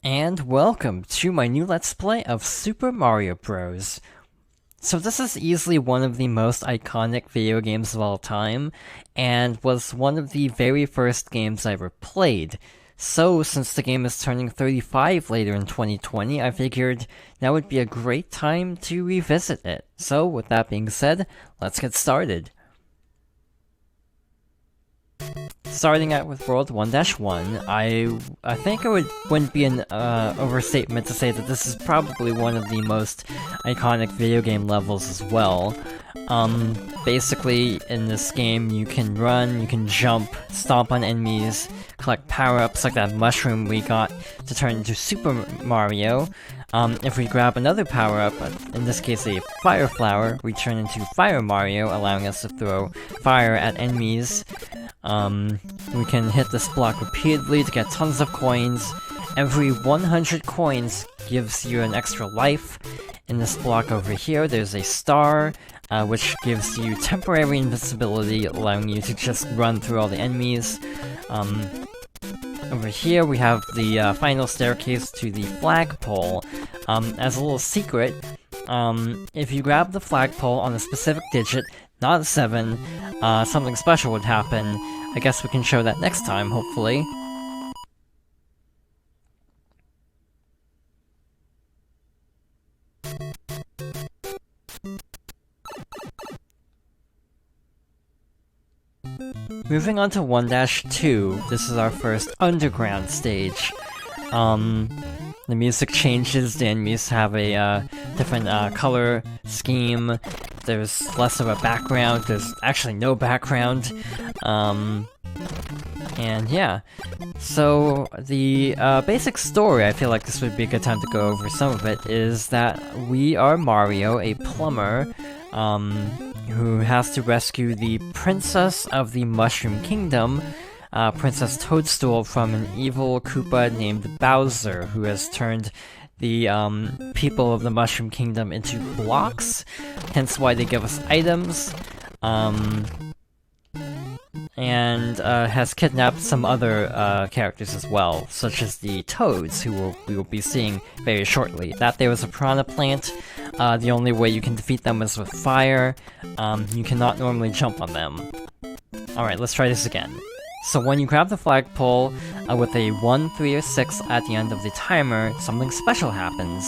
And welcome to my new Let's Play of Super Mario Bros. So this is easily one of the most iconic video games of all time, and was one of the very first games I ever played. So, since the game is turning 35 later in 2020, I figured now would be a great time to revisit it. So, with that being said, let's get started. Starting out with World 1-1, I think it wouldn't be an overstatement to say that this is probably one of the most iconic video game levels as well. Basically, in this game, you can run, you can jump, stomp on enemies, collect power-ups like that mushroom we got to turn into Super Mario. If we grab another power-up, in this case a Fire Flower, we turn into Fire Mario, allowing us to throw fire at enemies. We can hit this block repeatedly to get tons of coins. Every 100 coins gives you an extra life. In this block over here, there's a star, which gives you temporary invincibility, allowing you to just run through all the enemies. Over here, we have the final staircase to the flagpole. As a little secret, if you grab the flagpole on a specific digit, not a 7, something special would happen. I guess we can show that next time, hopefully. Moving on to 1-2, this is our first underground stage. The music changes, the enemies have a different color scheme, there's less of a background, there's actually no background, and yeah. So, the basic story, I feel like this would be a good time to go over some of it, is that we are Mario, a plumber, who has to rescue the Princess of the Mushroom Kingdom, Princess Toadstool, from an evil Koopa named Bowser, who has turned the people of the Mushroom Kingdom into blocks, hence why they give us items, and has kidnapped some other characters as well, such as the Toads, who we will be seeing very shortly. That there was a piranha plant. The only way you can defeat them is with fire. You cannot normally jump on them. Alright, let's try this again. So when you grab the flagpole, with a 1, 3, or 6 at the end of the timer, something special happens.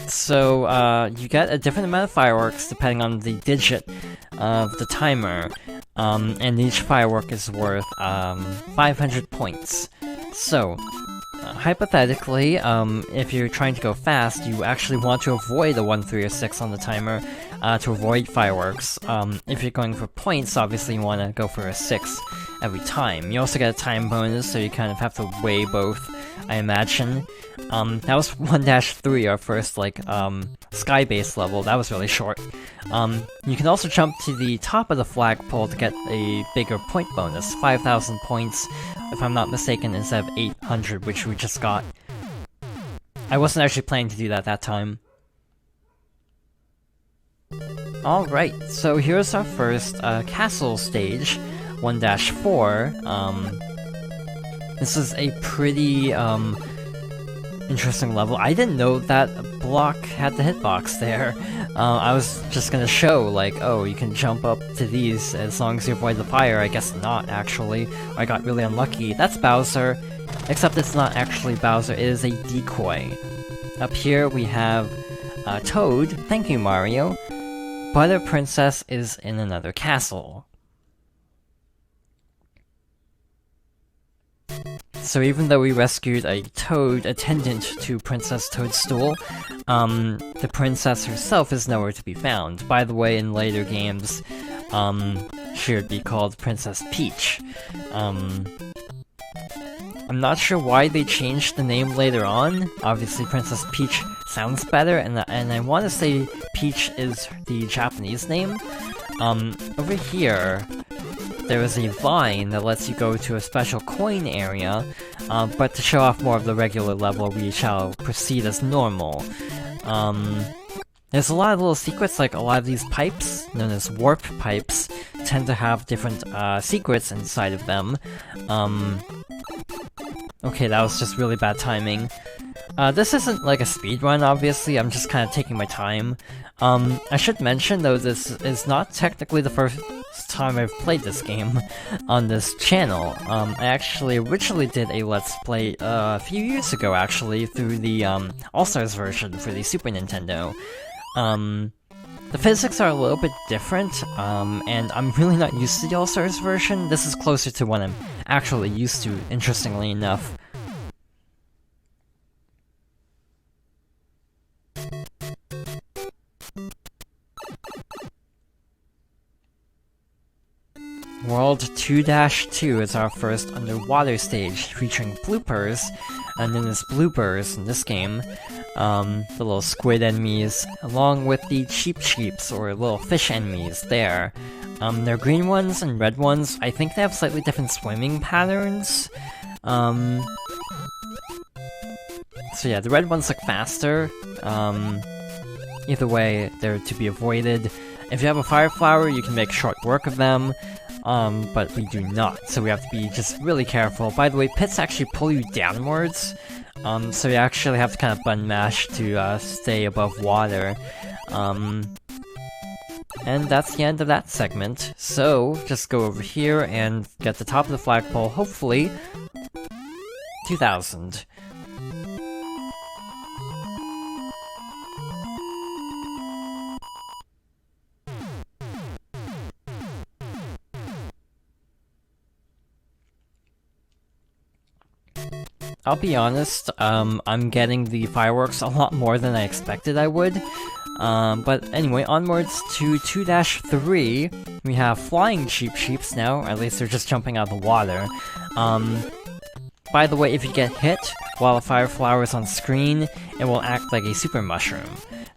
So, you get a different amount of fireworks depending on the digit of the timer, and each firework is worth 500 points. So, hypothetically, if you're trying to go fast, you actually want to avoid a 1, 3, or 6 on the timer to avoid fireworks. If you're going for points, obviously you want to go for a 6 every time. You also get a time bonus, so you kind of have to weigh both, I imagine. That was 1-3, our first, sky-based level. That was really short. You can also jump to the top of the flagpole to get a bigger point bonus, 5,000 points, if I'm not mistaken, instead of 800, which we just got. I wasn't actually planning to do that time. Alright, so here's our first castle stage, 1-4. This is a pretty interesting level. I didn't know that block had the hitbox there. I was just gonna show, oh, you can jump up to these as long as you avoid the fire. I guess not, actually. I got really unlucky. That's Bowser, except it's not actually Bowser, it is a decoy. Up here we have Toad, thank you Mario, but our princess is in another castle. So even though we rescued a Toad attendant to Princess Toadstool, the princess herself is nowhere to be found. By the way, in later games, she would be called Princess Peach. I'm not sure why they changed the name later on. Obviously, Princess Peach sounds better, and I want to say Peach is the Japanese name. Over here, there is a vine that lets you go to a special coin area, but to show off more of the regular level, we shall proceed as normal. There's a lot of little secrets, like a lot of these pipes, known as warp pipes, tend to have different secrets inside of them. Okay, that was just really bad timing. This isn't like a speedrun, obviously, I'm just kind of taking my time. I should mention, though, this is not technically the first time I've played this game on this channel. I actually originally did a Let's Play a few years ago, actually, through the All-Stars version for the Super Nintendo. The physics are a little bit different, and I'm really not used to the All-Stars version. This is closer to what I'm actually used to, interestingly enough. World 2-2 is our first underwater stage, featuring bloopers, known as bloopers in this game. The little squid enemies, along with the cheeps, or little fish enemies there. They're green ones and red ones. I think they have slightly different swimming patterns. So yeah, the red ones look faster. Either way, they're to be avoided. If you have a fire flower, you can make short work of them. But we do not, so we have to be just really careful. By the way, pits actually pull you downwards, so you actually have to kind of button mash to stay above water. And that's the end of that segment. So, just go over here and get the top of the flagpole, hopefully 2000. I'll be honest, I'm getting the fireworks a lot more than I expected I would. But anyway, onwards to 2-3, we have flying cheeps now, at least they're just jumping out of the water. By the way, if you get hit while a fire flower is on screen, it will act like a super mushroom.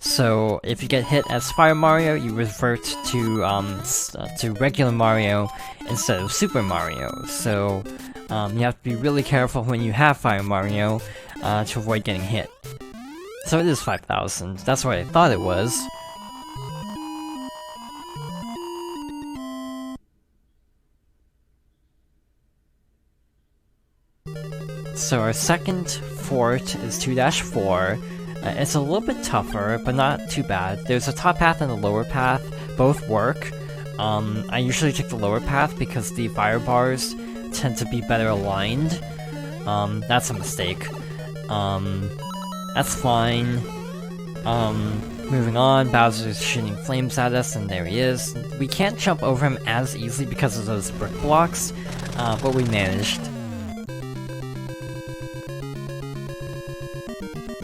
So if you get hit as Fire Mario, you revert to regular Mario instead of Super Mario. So you have to be really careful when you have Fire Mario to avoid getting hit. So it is 5000. That's what I thought it was. So our second fort is 2-4. It's a little bit tougher, but not too bad. There's a top path and a lower path. Both work. I usually take the lower path because the fire bars tend to be better aligned. That's a mistake. That's fine. Moving on, Bowser's shooting flames at us, and there he is. We can't jump over him as easily because of those brick blocks, but we managed.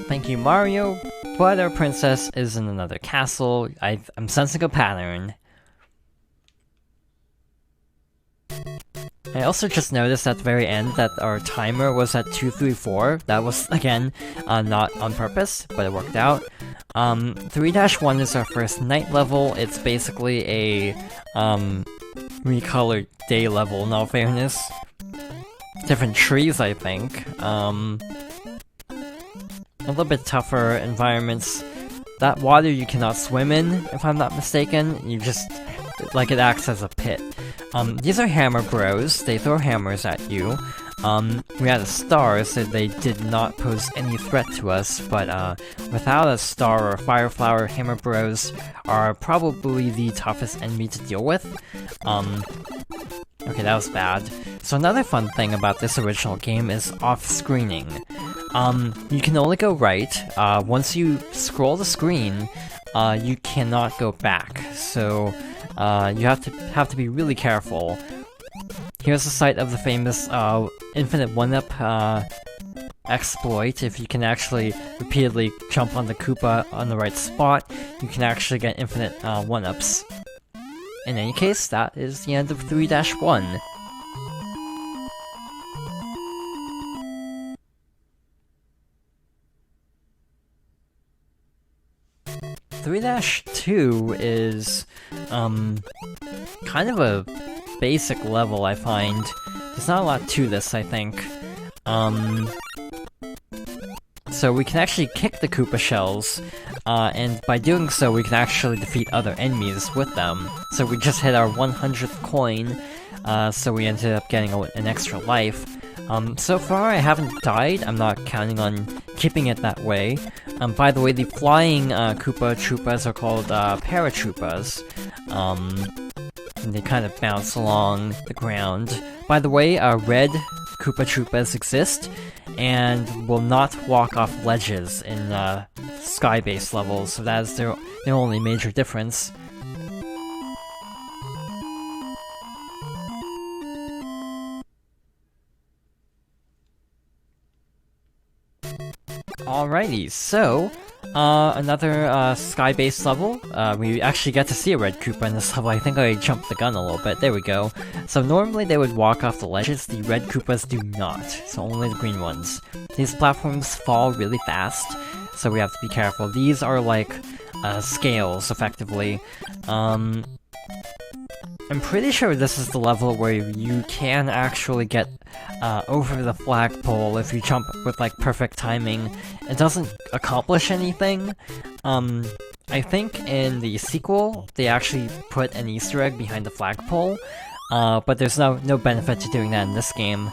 Thank you, Mario, but our princess is in another castle. I'm sensing a pattern. I also just noticed at the very end that our timer was at 234. That was, again, not on purpose, but it worked out. 3-1 is our first night level. It's basically a recolored day level, in all fairness. Different trees, I think. A little bit tougher environments. That water you cannot swim in, if I'm not mistaken. You just, like, it acts as a pit. These are Hammer Bros. They throw hammers at you. We had a star, so they did not pose any threat to us, but without a star or a fire flower, Hammer Bros are probably the toughest enemy to deal with. Okay, that was bad. So another fun thing about this original game is off-screening. You can only go right. Once you scroll the screen, you cannot go back. So you have to be really careful. Here's the site of the famous infinite one-up exploit. If you can actually repeatedly jump on the Koopa on the right spot, you can actually get infinite one-ups. In any case, that is the end of 3-1. (3-2) is kind of a basic level, I find. There's not a lot to this, I think. so we can actually kick the Koopa shells, and by doing so we can actually defeat other enemies with them. So we just hit our 100th coin, so we ended up getting an extra life. So far I haven't died, I'm not counting on keeping it that way. By the way, the flying Koopa Troopas are called Paratroopas. And they kind of bounce along the ground. By the way, red Koopa Troopas exist, and will not walk off ledges in sky-based levels, so that is their only major difference. Alrighty, so, another sky-based level. We actually get to see a red Koopa in this level. I think I jumped the gun a little bit. There we go. So normally they would walk off the ledges, the red Koopas do not, so only the green ones. These platforms fall really fast, so we have to be careful. These are like, scales, effectively. I'm pretty sure this is the level where you can actually get over the flagpole if you jump with like perfect timing. It doesn't accomplish anything. I think in the sequel they actually put an Easter egg behind the flagpole, but there's no benefit to doing that in this game.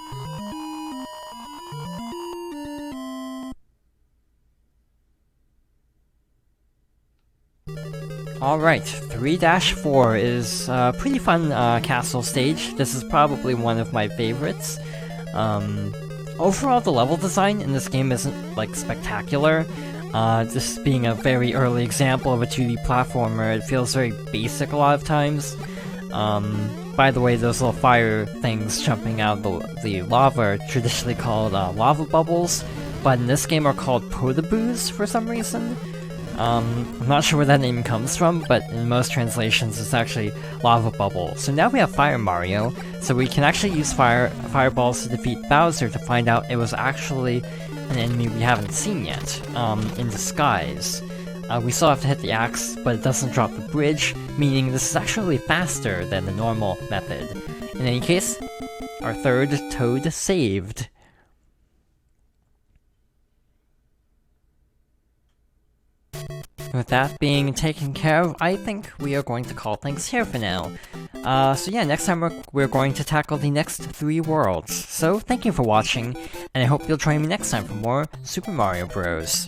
Alright, 3-4 is a pretty fun castle stage. This is probably one of my favorites. Overall, the level design in this game isn't, like, spectacular. This being a very early example of a 2D platformer, it feels very basic a lot of times. By the way, those little fire things jumping out of the lava are traditionally called lava bubbles, but in this game are called Podoboos for some reason. I'm not sure where that name comes from, but in most translations it's actually Lava Bubble. So now we have Fire Mario, so we can actually use fireballs to defeat Bowser to find out it was actually an enemy we haven't seen yet, in disguise. We still have to hit the axe, but it doesn't drop the bridge, meaning this is actually faster than the normal method. In any case, our third Toad saved. With that being taken care of, I think we are going to call things here for now. So yeah, next time we're going to tackle the next 3 worlds. So thank you for watching, and I hope you'll join me next time for more Super Mario Bros.